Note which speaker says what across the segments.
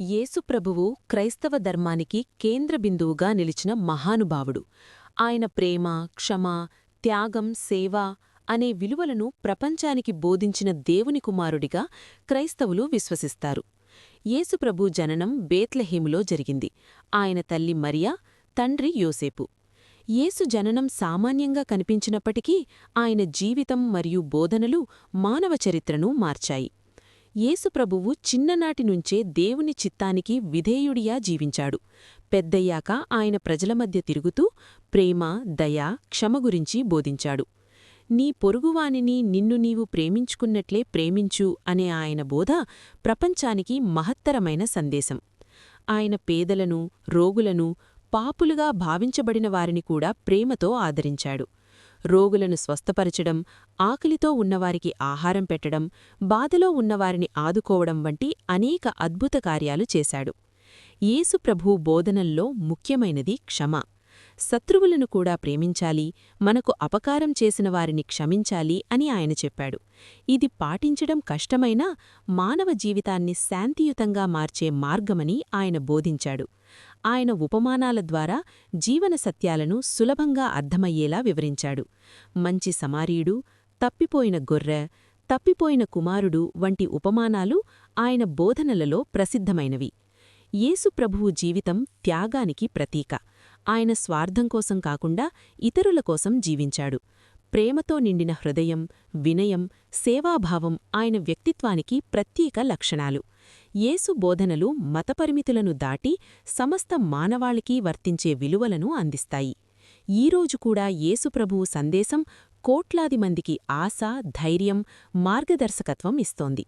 Speaker 1: యేసు ప్రభువు క్రైస్తవ ధర్మానికి కేంద్రబిందువుగా నిలిచిన మహానుభావుడు. ఆయన ప్రేమ, క్షమ, త్యాగం, సేవ అనే విలువలను ప్రపంచానికి బోధించిన దేవుని కుమారుడిగా క్రైస్తవులు విశ్వసిస్తారు. యేసుప్రభు జననం బేత్లెహేములో జరిగింది. ఆయన తల్లి మరియా, తండ్రి యోసేపు. యేసు జననం సామాన్యంగా కనిపించినప్పటికీ ఆయన జీవితం మరియు బోధనలు మానవ చరిత్రను మార్చాయి. యేసుప్రభువు చిన్ననాటినుంచే దేవుని చిత్తానికి విధేయుడిగా జీవించాడు. పెద్దయ్యాక ఆయన ప్రజల మధ్య తిరుగుతూ ప్రేమ, దయ, క్షమ గురించి బోధించాడు. నీ పొరుగువానిని నిన్ను నీవు ప్రేమించుకున్నట్లే ప్రేమించు అనే ఆయన బోధ ప్రపంచానికి మహత్తరమైన సందేశం. ఆయన పేదలను, రోగులను, పాపులుగా భావించబడిన వారిని కూడా ప్రేమతో ఆదరించాడు. రోగులను స్వస్థపరచడం, ఆకలితో ఉన్నవారికి ఆహారం పెట్టడం, బాధలో ఉన్నవారిని ఆదుకోవడం వంటి అనేక అద్భుత కార్యాలు చేశాడు. యేసు ప్రభువు బోధనల్లో ముఖ్యమైనది క్షమ. శత్రువులను కూడా ప్రేమించాలి, మనకు అపకారం చేసిన వారిని క్షమించాలి అని ఆయన చెప్పాడు. ఇది పాటించడం కష్టమైనా మానవ జీవితాన్ని శాంతియుతంగా మార్చే మార్గమని ఆయన బోధించాడు. ఆయన ఉపమానాల ద్వారా జీవన సత్యాలను సులభంగా అర్థమయ్యేలా వివరించాడు. మంచి సమారీయుడు, తప్పిపోయిన గొర్రె, తప్పిపోయిన కుమారుడు వంటి ఉపమానాలు ఆయన బోధనలలో ప్రసిద్ధమైనవి. యేసు ప్రభువు జీవితం త్యాగానికి ప్రతీక. ఆయన స్వార్థం కోసం కాకుండా ఇతరుల కోసం జీవించాడు. ప్రేమతో నిండిన హృదయం, వినయం, సేవాభావం ఆయన వ్యక్తిత్వానికి ప్రత్యేక లక్షణాలు. యేసు బోధనలు మతపరిమితులను దాటి సమస్త మానవాళికి వర్తించే విలువలను అందిస్తాయి. ఈరోజు కూడా యేసుప్రభువు సందేశం కోట్లాది మందికి ఆశ, ధైర్యం, మార్గదర్శకత్వం ఇస్తోంది.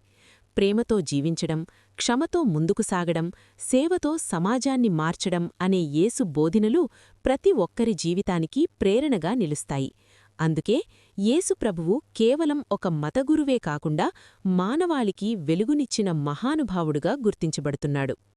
Speaker 1: ప్రేమతో జీవించడం, క్షమతో ముందుకు సాగడం, సేవతో సమాజాన్ని మార్చడం అనే యేసు బోధనలు ప్రతి ఒక్కరి జీవితానికి ప్రేరణగా నిలుస్తాయి. అందుకే యేసు ప్రభువు కేవలం ఒక మతగురువే కాకుండా మానవాళికి వెలుగునిచ్చిన మహానుభావుడుగా గుర్తించబడుతున్నాడు.